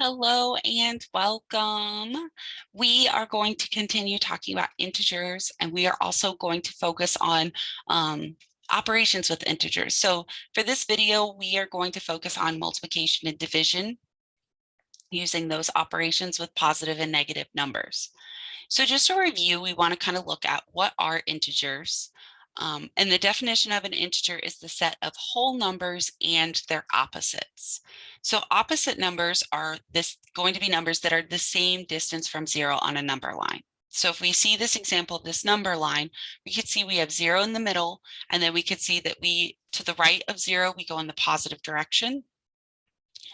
Hello and welcome. We are going to continue talking about integers, and we are also going to focus on operations with integers. So for this video, we are going to focus on multiplication and division using those operations with positive and negative numbers. So just to review, we want to kind of look at what are integers. And the definition of an integer is the set of whole numbers and their opposites. So opposite numbers are going to be numbers that are the same distance from zero on a number line. So if we see this example of this number line, we could see we have zero in the middle, and then we could see that to the right of zero, we go in the positive direction.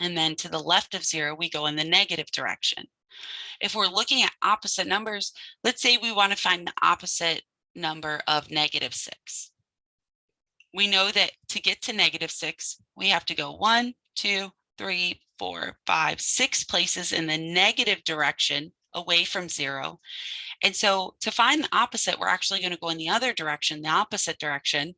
And then to the left of zero, we go in the negative direction. If we're looking at opposite numbers, let's say we want to find the opposite number of -6. We know that to get to -6, we have to go 1, 2, 3, 4, 5, 6 places in the negative direction away from zero. And so to find the opposite, we're actually going to go in the other direction, the opposite direction.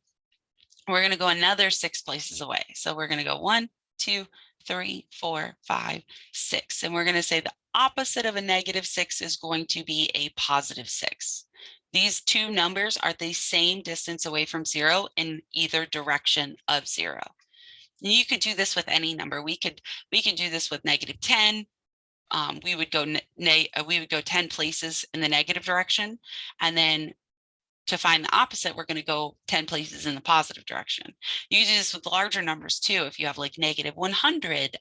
We're going to go another 6 places away. So we're going to go 1, 2, 3, 4, 5, 6. And we're going to say the opposite of a -6 is going to be a +6. These two numbers are the same distance away from zero in either direction of zero. And you could do this with any number. We can do this with -10. We would go 10 places in the negative direction, and then to find the opposite, we're going to go 10 places in the positive direction. You can do this with larger numbers too. If you have like -100,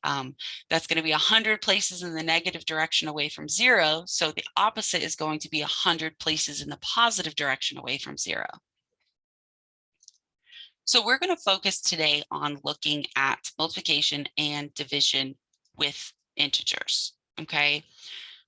that's going to be 100 places in the negative direction away from zero. So the opposite is going to be 100 places in the positive direction away from zero. So we're going to focus today on looking at multiplication and division with integers. Okay.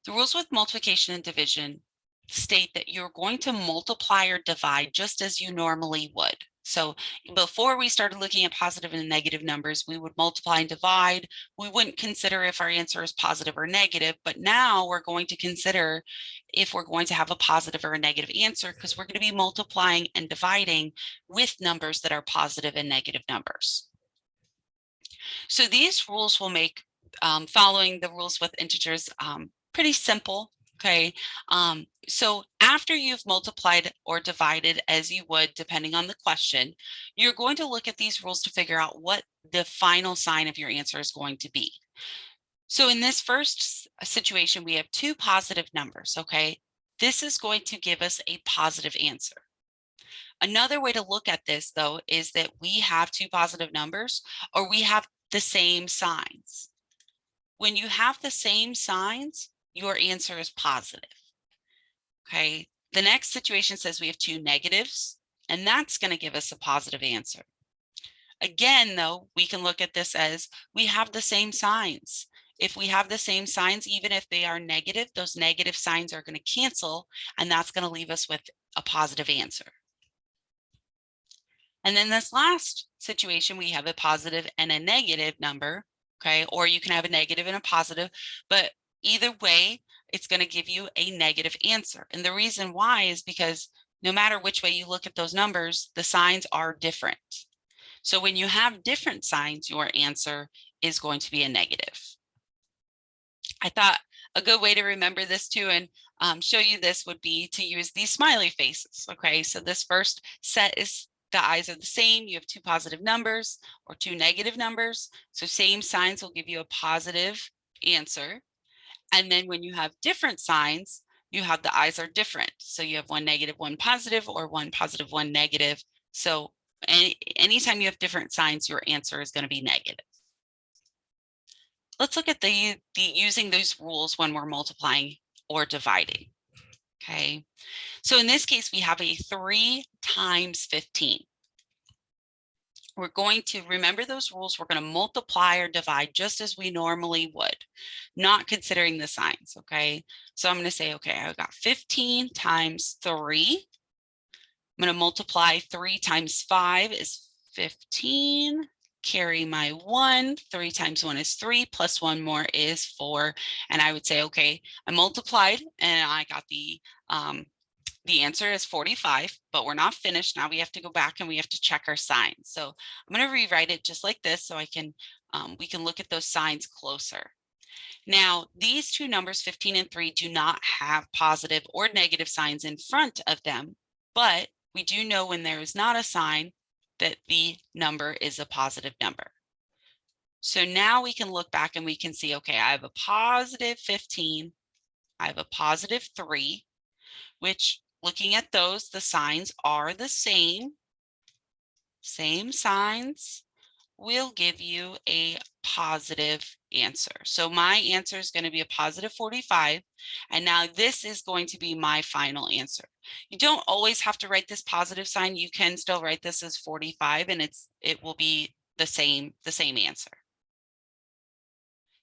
The rules with multiplication and division state that you're going to multiply or divide just as you normally would. So before we started looking at positive and negative numbers, we would multiply and divide. We wouldn't consider if our answer is positive or negative, but now we're going to consider if we're going to have a positive or a negative answer, because we're going to be multiplying and dividing with numbers that are positive and negative numbers. So these rules will make following the rules with integers pretty simple. Okay, so after you've multiplied or divided as you would, depending on the question, you're going to look at these rules to figure out what the final sign of your answer is going to be. So in this first situation, we have two positive numbers. Okay, this is going to give us a positive answer. Another way to look at this, though, is that we have two positive numbers, or we have the same signs. When you have the same signs, your answer is positive. Okay, the next situation says we have two negatives, and that's going to give us a positive answer. Again, though, we can look at this as we have the same signs. If we have the same signs, even if they are negative, those negative signs are going to cancel, and that's going to leave us with a positive answer. And then this last situation, we have a positive and a negative number. Okay, or you can have a negative and a positive, but either way, it's going to give you a negative answer. And the reason why is because no matter which way you look at those numbers, the signs are different. So when you have different signs, your answer is going to be a negative. I thought a good way to remember this too and show you this would be to use these smiley faces. Okay, so this first set is the eyes are the same. You have two positive numbers or two negative numbers. So same signs will give you a positive answer. And then when you have different signs, you have the eyes are different. So you have one negative, one positive, or one positive, one negative. So anytime you have different signs, your answer is going to be negative. Let's look at the using those rules when we're multiplying or dividing. Okay, so in this case, we have a 3 times 15. We're going to remember those rules. We're going to multiply or divide just as we normally would, not considering the signs. Okay, so I'm going to say, okay, I've got 15 times 3. I'm going to multiply 3 times 5 is 15. Carry my 1. 3 times 1 is 3, plus 1 more is 4. And I would say, okay, I multiplied and I got the answer is 45, but we're not finished. Now we have to go back and we have to check our signs. So I'm going to rewrite it just like this so I can we can look at those signs closer. Now, these two numbers, 15 and 3, do not have positive or negative signs in front of them, but we do know when there is not a sign that the number is a positive number. So now we can look back and we can see, okay, I have a positive 15, I have a positive 3, which looking at those, the signs are the same. Same signs will give you a positive answer. So my answer is going to be a positive 45. And now this is going to be my final answer. You don't always have to write this positive sign. You can still write this as 45 and it will be the same answer.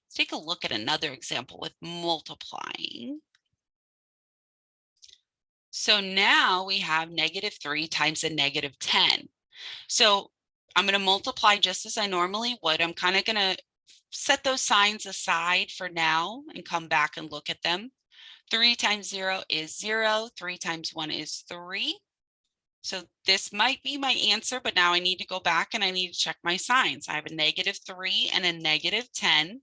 Let's take a look at another example with multiplying. So now we have -3 times a -10. So I'm going to multiply just as I normally would. I'm kind of going to set those signs aside for now and come back and look at them. 3 times 0 is 0. 3 times 1 is 3. So this might be my answer, but now I need to go back and I need to check my signs. I have a -3 and a -10.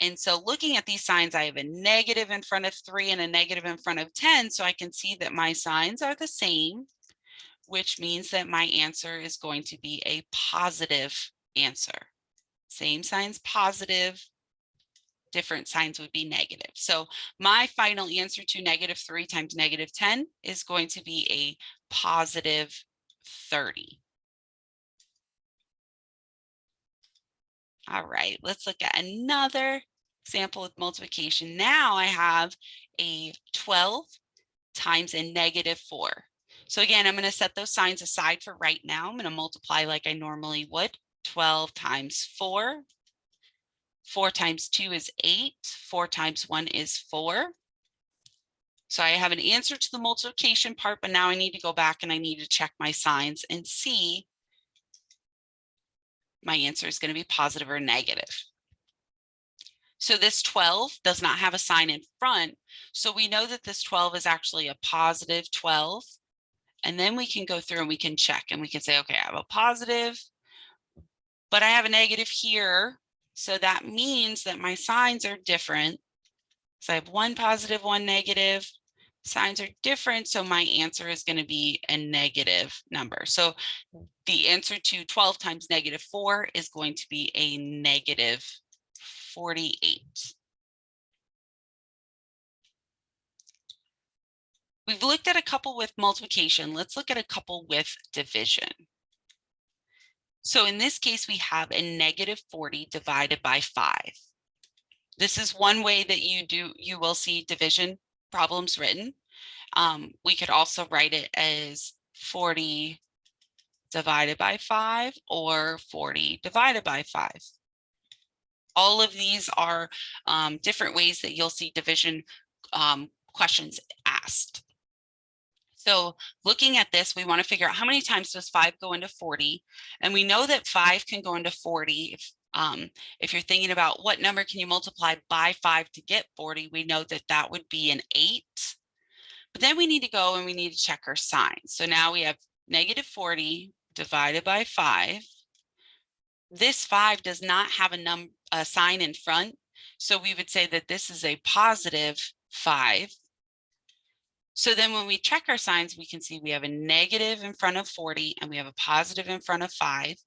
And so looking at these signs, I have a negative in front of 3 and a negative in front of 10. So I can see that my signs are the same, which means that my answer is going to be a positive answer. Same signs positive, different signs would be negative. So my final answer to -3 times -10 is going to be a positive 30. All right, let's look at another example with multiplication. Now I have a 12 times a -4. So again, I'm going to set those signs aside for right now. I'm going to multiply like I normally would. 12 times 4. 4 times 2 is 8. 4 times 1 is 4. So I have an answer to the multiplication part, but now I need to go back and I need to check my signs and see my answer is going to be positive or negative. So this 12 does not have a sign in front. So we know that this 12 is actually a positive 12. And then we can go through and we can check and we can say, okay, I have a positive, but I have a negative here. So that means that my signs are different. So I have one positive, one negative. Signs are different. So my answer is going to be a negative number. So the answer to 12 times -4 is going to be a negative 48. We've looked at a couple with multiplication. Let's look at a couple with division. So in this case, we have a -40 divided by 5. This is one way that you will see division problems written. We could also write it as 40 divided by 5 or 40 divided by 5. All of these are different ways that you'll see division questions asked. So looking at this, we want to figure out how many times does 5 go into 40? And we know that 5 can go into 40. If you're thinking about what number can you multiply by 5 to get 40, we know that that would be an 8. But then we need to go and we need to check our signs. So now we have -40 divided by 5. This 5 does not have a sign in front. So we would say that this is a positive 5. So then when we check our signs, we can see we have a negative in front of 40 and we have a positive in front of 5,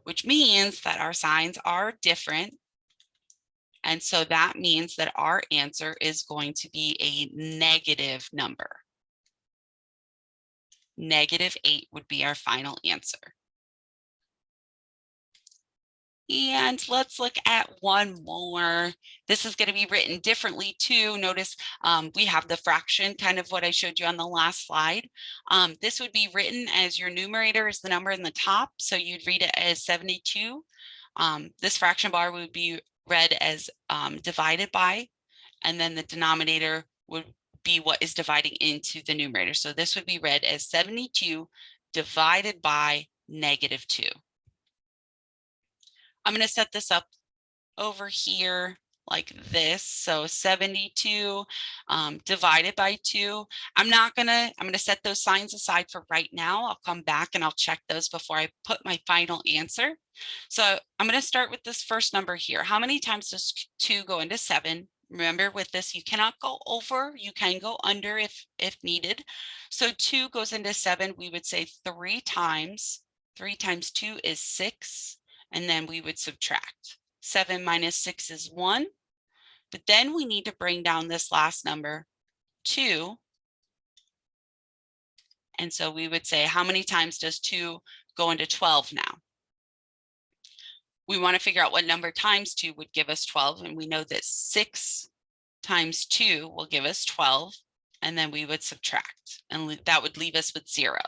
which means that our signs are different. And so that means that our answer is going to be a negative number. -8 would be our final answer. And let's look at one more. This is going to be written differently too. Notice we have the fraction, kind of what I showed you on the last slide. This would be written as your numerator is the number in the top. So you'd read it as 72. This fraction bar would be read as divided by, and then the denominator would be what is dividing into the numerator. So this would be read as 72 divided by -2. I'm going to set this up over here like this. So 72 divided by 2. I'm gonna set those signs aside for right now. I'll come back and I'll check those before I put my final answer. So I'm gonna start with this first number here. How many times does 2 go into 7? Remember, with this, you cannot go over, you can go under if needed. So 2 goes into 7, we would say 3 times. 3 times 2 is 6, and then we would subtract. 7 minus 6 is 1. But then we need to bring down this last number, 2. And so we would say, how many times does 2 go into 12 now? We want to figure out what number times 2 would give us 12. And we know that 6 times 2 will give us 12. And then we would subtract, and that would leave us with 0.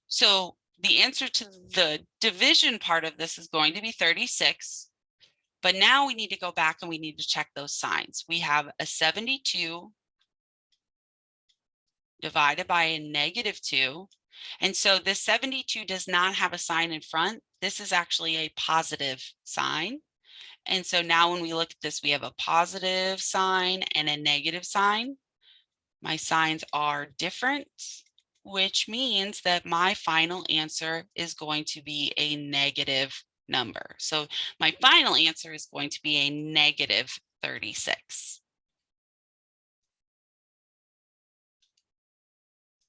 So the answer to the division part of this is going to be 36. But now we need to go back and we need to check those signs. We have a 72 divided by a -2. And so this 72 does not have a sign in front. This is actually a positive sign. And so now when we look at this, we have a positive sign and a negative sign. My signs are different, which means that my final answer is going to be a negative number. So my final answer is going to be a -36.